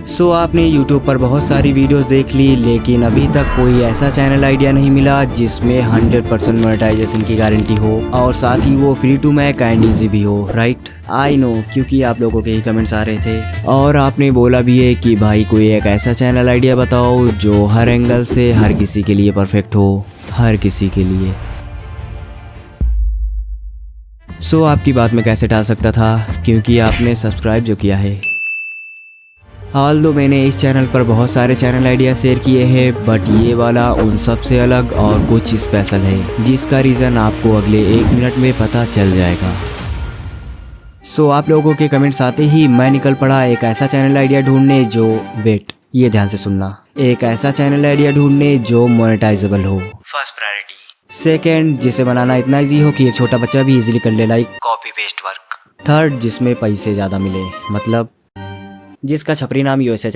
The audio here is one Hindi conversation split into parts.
आपने YouTube पर बहुत सारी वीडियोस देख ली, लेकिन अभी तक कोई ऐसा चैनल आइडिया नहीं मिला जिसमें 100% मोनेटाइजेशन की गारंटी हो और साथ ही वो free to make and easy भी हो, राइट? आई नो, क्योंकि आप लोगों के ही कमेंट्स आ रहे थे और आपने बोला भी है कि भाई कोई एक ऐसा चैनल आइडिया बताओ जो हर एंगल से हर किसी के लिए परफेक्ट हो, हर किसी के लिए। आपकी बात में कैसे टाल सकता था, क्योंकि आपने सब्सक्राइब जो किया है। हाल मैंने इस चैनल पर बहुत सारे चैनल आइडिया शेयर किए हैं, बट ये वाला उन सब से अलग और कुछ स्पेशल है, जिसका रीज़न आपको अगले 1 मिनट में पता चल जाएगा। आप लोगों के कमेंट्स आते ही मैं निकल पड़ा एक ऐसा चैनल आइडिया ढूंढने जो ये ध्यान से सुनना, एक ऐसा चैनल आइडिया ढूंढने जो मोनेटाइजेबल हो, फर्स्ट प्रायोरिटी। सेकेंड, जिसे बनाना इतना ईजी हो कि एक छोटा बच्चा भी इजीली कर ले, like copy paste work. Third, जिसमें पैसे ज़्यादा मिले, मतलब जिसका छपरी नाम यूएसए।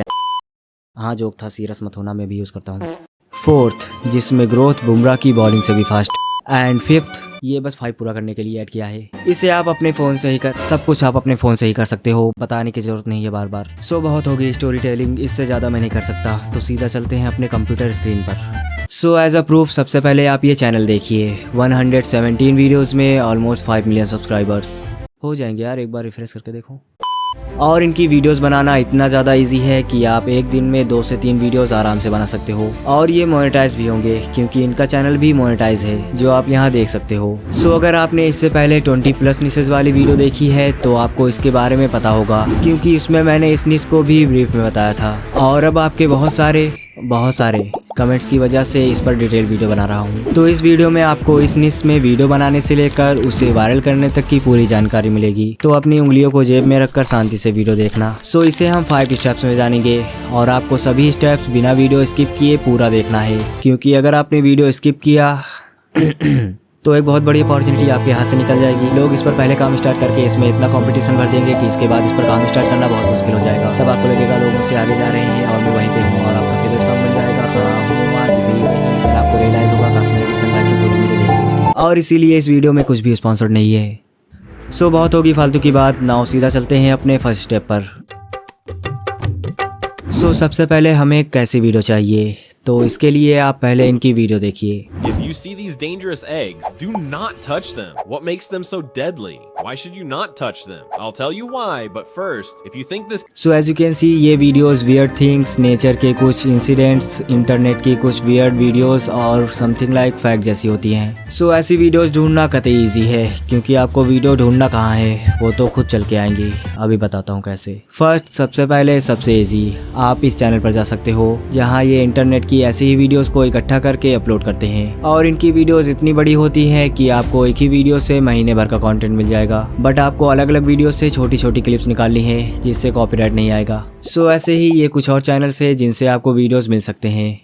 हाँ, जोक था, सीरियस मत होना, मैं भी यूज़ करता हूँ। फोर्थ, जिसमें ग्रोथ बुमराह की बॉलिंग से भी फास्ट। एंड फिफ्थ, ये बस 5 पूरा करने के लिए ऐड किया है। इसे आप अपने फ़ोन से ही सब कुछ आप अपने फ़ोन से ही कर सकते हो, बताने की ज़रूरत नहीं है बार बार। बहुत होगी स्टोरी टेलिंग, इससे ज़्यादा मैं नहीं कर सकता, तो सीधा चलते हैं अपने कंप्यूटर स्क्रीन पर। एज अ प्रूफ सबसे पहले आप ये चैनल देखिए, 117 वीडियोज़ में ऑलमोस्ट 5 मिलियन सब्सक्राइबर्स हो जाएंगे यार, एक बार रिफ्रेश करके देखो। और इनकी वीडियोस बनाना इतना ज़्यादा इजी है कि आप एक दिन में 2 से 3 वीडियोस आराम से बना सकते हो, और ये मोनेटाइज भी होंगे क्योंकि इनका चैनल भी मोनेटाइज है, जो आप यहाँ देख सकते हो। अगर आपने इससे पहले 20+ निशेस वाली वीडियो देखी है तो आपको इसके बारे में पता होगा, क्योंकि इसमें मैंने इस निश को भी ब्रीफ में बताया था। और अब आपके बहुत सारे कमेंट्स की वजह से इस पर डिटेल वीडियो बना रहा हूँ। तो इस वीडियो में आपको इस निश में वीडियो बनाने से लेकर उसे वायरल करने तक की पूरी जानकारी मिलेगी, तो अपनी उंगलियों को जेब में रखकर शांति से वीडियो देखना। इसे हम 5 स्टेप्स में जानेंगे और आपको सभी स्टेप्स बिना वीडियो स्किप किए पूरा देखना है, क्योंकि अगर आपने वीडियो स्किप किया तो एक बहुत बड़ी अपॉर्चुनिटी आपके हाथ से निकल जाएगी। लोग इस पर पहले काम स्टार्ट करके इसमें इतना कंपटीशन भर देंगे कि इसके बाद इस पर काम स्टार्ट करना बहुत मुश्किल हो जाएगा। तब आपको लगेगा लोग मुझसे आगे जा रहे हैं और मैं वहीं पे हूँ, और आपका फेवरेट सॉन्ग बन जाएगा खड़ा हूँ आज भी वहीं। फिर आपको रियलाइज होगा काश मैंने डिसम्बर की पूरी वीडियो देख ली होती। और इसीलिए इस वीडियो में कुछ भी स्पॉन्सर्ड नहीं है। बहुत होगी फालतू की बात, नाउ सीधा चलते हैं अपने फर्स्ट स्टेप पर। सबसे पहले हमें कैसी वीडियो चाहिए, तो इसके लिए आप पहले इनकी वीडियो देखिए। If you see these dangerous eggs, do not touch them. What makes them so deadly? Why should you not touch them? I'll tell you why, but first, if you think this as you can see, ये वीडियोस वियर्ड थिंग्स, नेचर के कुछ इंसिडेंट्स, इंटरनेट की कुछ वियर्ड वीडियोस और समथिंग लाइक फैक्ट जैसी होती हैं। ऐसी वीडियोस ढूंढना कतई इजी है, क्योंकि आपको वीडियो ढूंढना कहाँ है वो तो खुद चल के आएंगी। अभी बताता हूँ कैसे। फर्स्ट, सबसे पहले सबसे इजी, आप इस चैनल पर जा सकते हो जहाँ ये इंटरनेट की ऐसी ही वीडियोस को इकट्ठा करके अपलोड करते हैं, और इनकी वीडियोस इतनी बड़ी होती हैं कि आपको एक ही वीडियो से महीने भर का कंटेंट मिल जाएगा, बट आपको अलग अलग वीडियोस से छोटी छोटी क्लिप्स निकालनी है जिससे कॉपीराइट नहीं आएगा। ऐसे ही ये कुछ और चैनल्स हैं जिनसे आपको वीडियोस मिल सकते हैं।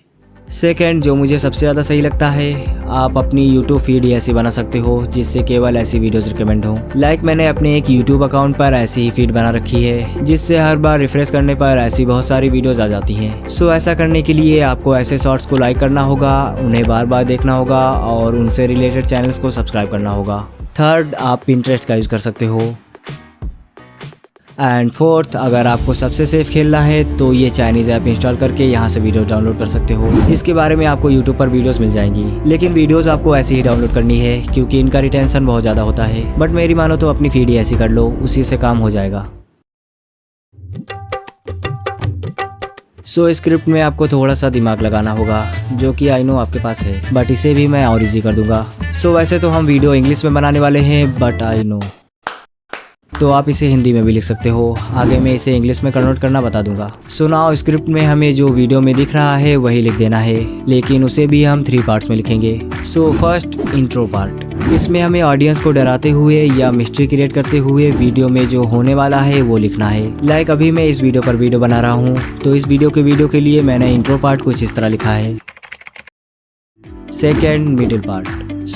सेकेंड, जो मुझे सबसे ज़्यादा सही लगता है, आप अपनी YouTube फीड ऐसी बना सकते हो जिससे केवल ऐसी वीडियोस रिकमेंड हो। लाइक मैंने अपने एक YouTube अकाउंट पर ऐसी ही फीड बना रखी है, जिससे हर बार रिफ्रेश करने पर ऐसी बहुत सारी वीडियोस आ जाती हैं। ऐसा करने के लिए आपको ऐसे शॉर्ट्स को लाइक करना होगा, उन्हें बार बार देखना होगा और उनसे रिलेटेड चैनल्स को सब्सक्राइब करना होगा। थर्ड, आप Pinterest का यूज़ कर सकते हो। एंड फोर्थ, अगर आपको सबसे सेफ खेलना है तो ये चाइनीज़ ऐप इंस्टॉल करके यहाँ से वीडियोस डाउनलोड कर सकते हो। इसके बारे में आपको यूट्यूब पर वीडियोस मिल जाएंगी, लेकिन वीडियोस आपको ऐसी ही डाउनलोड करनी है क्योंकि इनका रिटेंशन बहुत ज़्यादा होता है। बट मेरी मानो तो अपनी फीड ही ऐसी कर लो, उसी से काम हो जाएगा। स्क्रिप्ट में आपको थोड़ा सा दिमाग लगाना होगा, जो कि आई नो आपके पास है, बट इसे भी मैं और ईजी कर दूंगा। वैसे तो हम वीडियो इंग्लिश में बनाने वाले हैं, बट आई नो तो आप इसे हिंदी में भी लिख सकते हो। आगे मैं इसे इंग्लिश में कन्वर्ट करना बता दूंगा। नाउ स्क्रिप्ट में हमें जो वीडियो में दिख रहा है वही लिख देना है, लेकिन उसे भी हम 3 पार्ट्स में लिखेंगे। First, intro part. इसमें हमें ऑडियंस को डराते हुए या मिस्ट्री क्रिएट करते हुए वीडियो में जो होने वाला है वो लिखना है। लाइक अभी मैं इस वीडियो पर वीडियो बना रहा हूँ, तो इस वीडियो के लिए मैंने इंट्रो पार्ट कुछ इस तरह लिखा है। Second, middle part.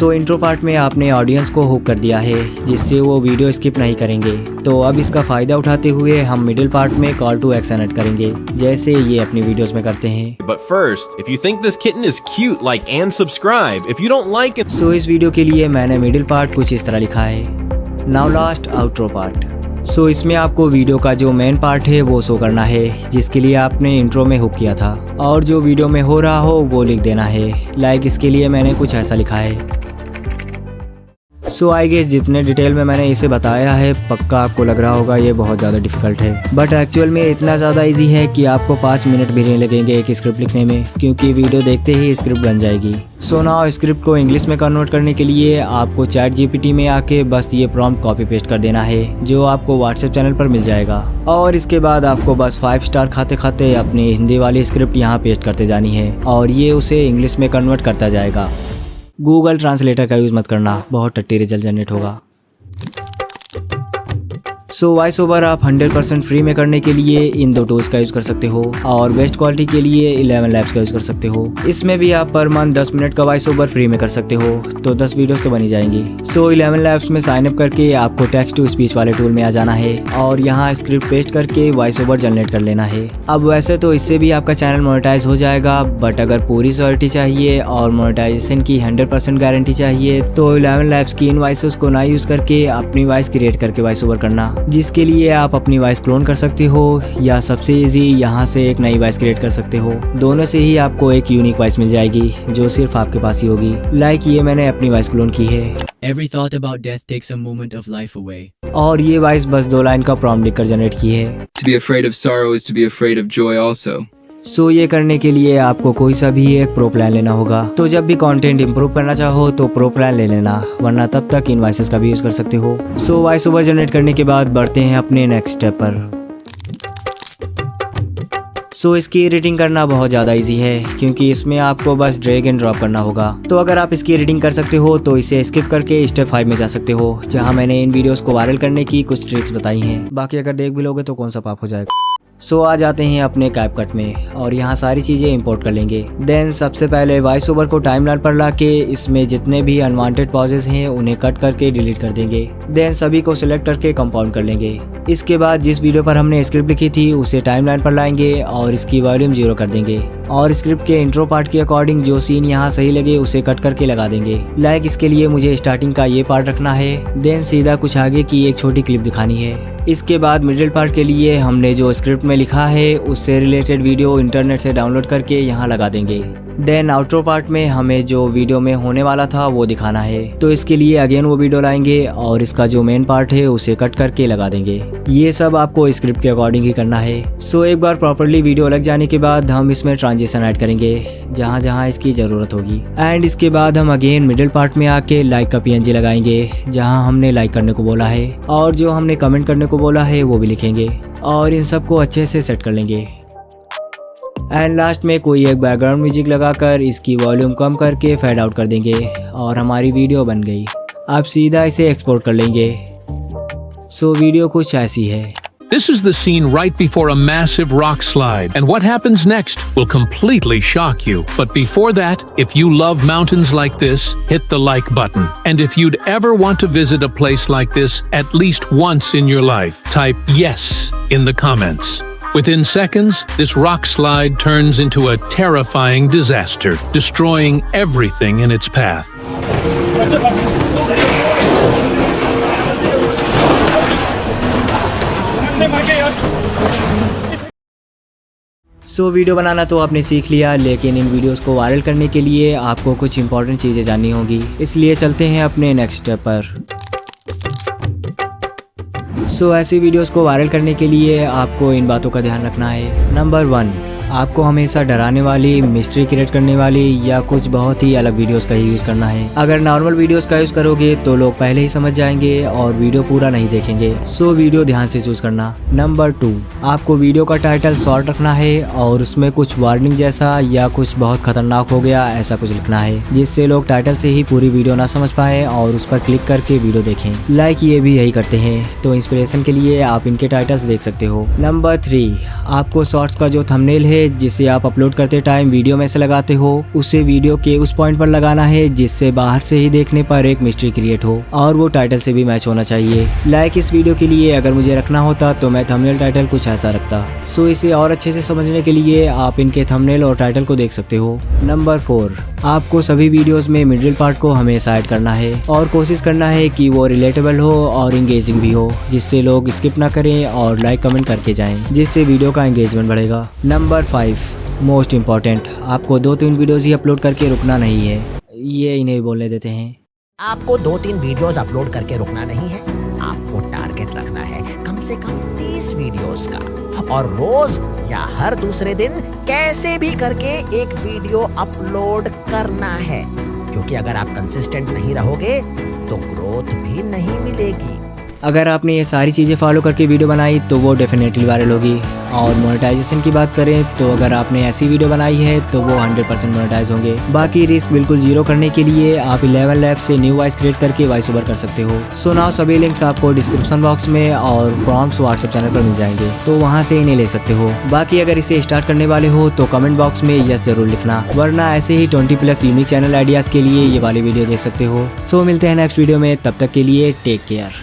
Intro part में आपने ऑडियंस को हुक कर दिया है, जिससे वो वीडियो स्किप नहीं करेंगे। तो अब इसका फ़ायदा उठाते हुए हम मिडिल पार्ट में कॉल टू एक्शन ऐड करेंगे, जैसे ये अपनी वीडियोस में करते हैं। But first, if you think this kitten is cute, like and subscribe. If you don't like it, इस वीडियो के लिए मैंने मिडिल पार्ट कुछ इस तरह लिखा है। Now last, outro part. So इसमें आपको वीडियो का जो मेन पार्ट है वो शो करना है, जिसके लिए आपने इंट्रो में हुक किया था, और जो वीडियो में हो रहा हो वो लिख देना है। लाइक इसके लिए मैंने कुछ ऐसा लिखा है। सो आई गेस जितने डिटेल में मैंने इसे बताया है, पक्का आपको लग रहा होगा ये बहुत ज़्यादा डिफिकल्ट है, बट एक्चुअल में इतना ज़्यादा इजी है कि आपको 5 मिनट भी नहीं लगेंगे एक स्क्रिप्ट लिखने में, क्योंकि वीडियो देखते ही स्क्रिप्ट बन जाएगी। सो नाउ स्क्रिप्ट को इंग्लिश में कन्वर्ट करने के लिए आपको चैट जीपीटी में आके बस ये प्रॉम्प्ट कॉपी पेस्ट कर देना है, जो आपको व्हाट्सएप चैनल पर मिल जाएगा, और इसके बाद आपको बस 5 स्टार खाते खाते अपनी हिंदी वाली स्क्रिप्ट यहाँ पेस्ट करते जानी है, और ये उसे इंग्लिश में कन्वर्ट करता जाएगा। गूगल ट्रांसलेटर का यूज़ मत करना, बहुत टट्टी रिजल्ट जनरेट होगा। सो वॉइस ओवर आप 100% फ्री में करने के लिए इन 2 टूल्स का यूज़ कर सकते हो, और बेस्ट क्वालिटी के लिए 11 लैब्स का यूज़ कर सकते हो। इसमें भी आप पर मंथ 10 मिनट का वॉइस ओवर फ्री में कर सकते हो, तो 10 वीडियोस तो बनी जाएंगी। सो 11 लैब्स में साइन अप करके आपको टेक्स्ट टू स्पीच वाले टूल में आ जाना है, और यहाँ स्क्रिप्ट पेस्ट करके वॉइस ओवर जनरेट कर लेना है। अब वैसे तो इससे भी आपका चैनल मोनेटाइज हो जाएगा, बट अगर पूरी सिक्योरिटी चाहिए और मोनेटाइजेशन की 100% गारंटी चाहिए तो 11 लैब्स की इन वॉइसेस को ना यूज़ करके अपनी वॉइस क्रिएट करके वॉइस ओवर करना, जिसके लिए आप अपनी वॉइस क्लोन कर सकते हो, या सबसे इजी यहाँ से एक नई वॉइस क्रिएट कर सकते हो। दोनों से ही आपको एक यूनिक वॉइस मिल जाएगी, जो सिर्फ आपके पास ही होगी। लाइक ये मैंने अपनी वॉइस क्लोन की है। Every thought about death takes a moment of life away. और ये वॉइस बस 2 लाइन का प्रॉम्प्ट लिखकर जनरेट की है। To be afraid of sorrow is to be afraid of joy also. सो ये करने के लिए आपको कोई सा भी एक प्रो प्लान लेना होगा, तो जब भी कंटेंट इंप्रूव करना चाहो तो प्रो प्लान ले लेना, वरना तब तक इन वॉइसेस का भी यूज़ कर सकते हो। सो वॉइस ओवर जनरेट करने के बाद बढ़ते हैं अपने नेक्स्ट स्टेप पर। सो इसकी एडिटिंग करना बहुत ज़्यादा इजी है, क्योंकि इसमें आपको बस ड्रैग एंड ड्रॉप करना होगा। तो अगर आप इसकी एडिटिंग कर सकते हो तो इसे स्किप करके स्टेप 5 में जा सकते हो, जहाँ मैंने इन वीडियोस को वायरल करने की कुछ ट्रिक्स बताई हैं। बाकी अगर देख भी लोगे तो कौन सा पाप हो जाएगा। सो आ जाते हैं अपने कैपकट में, और यहाँ सारी चीज़ें इंपोर्ट कर लेंगे। देन सबसे पहले वॉइस ओवर को टाइमलाइन पर लाके इसमें जितने भी अनवांटेड पॉजेस हैं उन्हें कट करके डिलीट कर देंगे। देन सभी को सिलेक्ट करके कंपाउंड कर लेंगे। इसके बाद जिस वीडियो पर हमने स्क्रिप्ट लिखी थी उसे टाइमलाइन पर लाएंगे और इसकी वॉल्यूम 0 कर देंगे, और स्क्रिप्ट के इंट्रो पार्ट के अकॉर्डिंग जो सीन यहाँ सही लगे उसे कट करके लगा देंगे। लाइक इसके लिए मुझे स्टार्टिंग का ये पार्ट रखना है, देन सीधा कुछ आगे की एक छोटी क्लिप दिखानी है। इसके बाद मिडिल पार्ट के लिए हमने जो स्क्रिप्ट में लिखा है उससे रिलेटेड वीडियो इंटरनेट से डाउनलोड करके यहाँ लगा देंगे। देन आउट्रो पार्ट में हमें जो वीडियो में होने वाला था वो दिखाना है, तो इसके लिए अगेन वो वीडियो लाएंगे और इसका जो मेन पार्ट है उसे कट करके लगा देंगे। ये सब आपको स्क्रिप्ट के अकॉर्डिंग ही करना है। सो एक बार प्रॉपर्ली वीडियो लग जाने के बाद हम इसमें ट्रांजिशन ऐड करेंगे जहाँ जहाँ इसकी ज़रूरत होगी, एंड इसके बाद हम अगेन मिडिल पार्ट में आके लाइक का PNG लगाएंगे जहाँ हमने लाइक करने को बोला है, और जो हमने कमेंट करने को बोला है वो भी लिखेंगे, और इन सबको अच्छे से सेट कर लेंगे। एंड लास्ट में कोई एक बैकग्राउंड म्यूजिक लगाकर इसकी वॉल्यूम कम करके फेड आउट कर देंगे, और हमारी वीडियो बन गई। अब सीधा इसे एक्सपोर्ट कर लेंगे। सो वीडियो कुछ ऐसी है। This is the scene right before a massive rock slide, and what happens next will completely shock you. But before that, if you love mountains like this, hit the like button. And if you'd ever want to visit a place like this at least once in your life, type yes in the comments. Within seconds, this rock slide turns into a terrifying disaster, destroying everything in its path. So video बनाना तो आपने सीख लिया, लेकिन इन वीडियोस को वायरल करने के लिए आपको कुछ इंपॉर्टेंट चीज़ें जाननी होगी, इसलिए चलते हैं अपने नेक्स्ट स्टेप पर। सो ऐसी वीडियोस को वायरल करने के लिए आपको इन बातों का ध्यान रखना है। नंबर 1, आपको हमेशा डराने वाली, मिस्ट्री क्रिएट करने वाली या कुछ बहुत ही अलग वीडियोस का ही यूज़ करना है। अगर नॉर्मल वीडियोस का यूज़ करोगे तो लोग पहले ही समझ जाएंगे और वीडियो पूरा नहीं देखेंगे। सो वीडियो ध्यान से चूज करना। नंबर 2, आपको वीडियो का टाइटल शॉर्ट रखना है और उसमें कुछ वार्निंग जैसा या कुछ बहुत खतरनाक हो गया ऐसा कुछ लिखना है, जिससे लोग टाइटल से ही पूरी वीडियो ना समझ पाए और उस पर क्लिक करके वीडियो देखें। लाइक ये भी यही करते हैं, तो इंस्पिरेशन के लिए आप इनके टाइटल्स देख सकते हो। नंबर 3, आपको शॉर्ट्स का जो थंबनेल है जिसे आप अपलोड करते टाइम वीडियो में से लगाते हो, उसे वीडियो के उस पॉइंट पर लगाना है जिससे बाहर से ही देखने पर एक मिस्ट्री क्रिएट हो और वो टाइटल से भी मैच होना चाहिए। लाइक इस वीडियो के लिए अगर मुझे रखना होता तो मैं थंबनेल टाइटल कुछ ऐसा रखता। सो इसे और अच्छे से समझने के लिए आप इनके थंबनेल और टाइटल को देख सकते हो। नंबर 4, आपको सभी वीडियोस में मिडिल पार्ट को हमेशा ऐड करना है और कोशिश करना है कि वो रिलेटेबल हो और इंगेजिंग भी हो, जिससे लोग स्किप ना करें और लाइक कमेंट करके जाएं, जिससे वीडियो का एंगेजमेंट बढ़ेगा। नंबर 5 मोस्ट इम्पॉर्टेंट, आपको 2-3 वीडियोस ही अपलोड करके रुकना नहीं है। ये इन्हें बोलने देते हैं। आपको 2-3 वीडियोस अपलोड करके रुकना नहीं है, आपको टारगेट रखना है कम से कम 30 वीडियोस का, और रोज या हर दूसरे दिन कैसे भी करके एक वीडियो अपलोड करना है, क्योंकि अगर आप कंसिस्टेंट नहीं रहोगे तो ग्रोथ भी नहीं मिलेगी। अगर आपने ये सारी चीज़ें फॉलो करके वीडियो बनाई तो वो डेफिनेटली वायरल होगी। और मोनेटाइजेशन की बात करें तो अगर आपने ऐसी वीडियो बनाई है तो वो 100% मोनेटाइज होंगे। बाकी रिस्क बिल्कुल जीरो करने के लिए आप 11 लैब से न्यू वॉइस क्रिएट करके वॉइस ओवर कर सकते हो। सो नाउ सभी लिंक्स आपको डिस्क्रिप्शन बॉक्स में और प्रॉम्प्ट्स व्हाट्सएप चैनल पर मिल जाएंगे, तो वहाँ से इन्हें ले सकते हो। बाकी अगर इसे स्टार्ट करने वाले हो तो कमेंट बॉक्स में यस जरूर लिखना, वरना ऐसे ही 20+ यूनिक चैनल आइडियाज़ के लिए ये वाली वीडियो देख सकते हो। सो मिलते हैं नेक्स्ट वीडियो में, तब तक के लिए टेक केयर।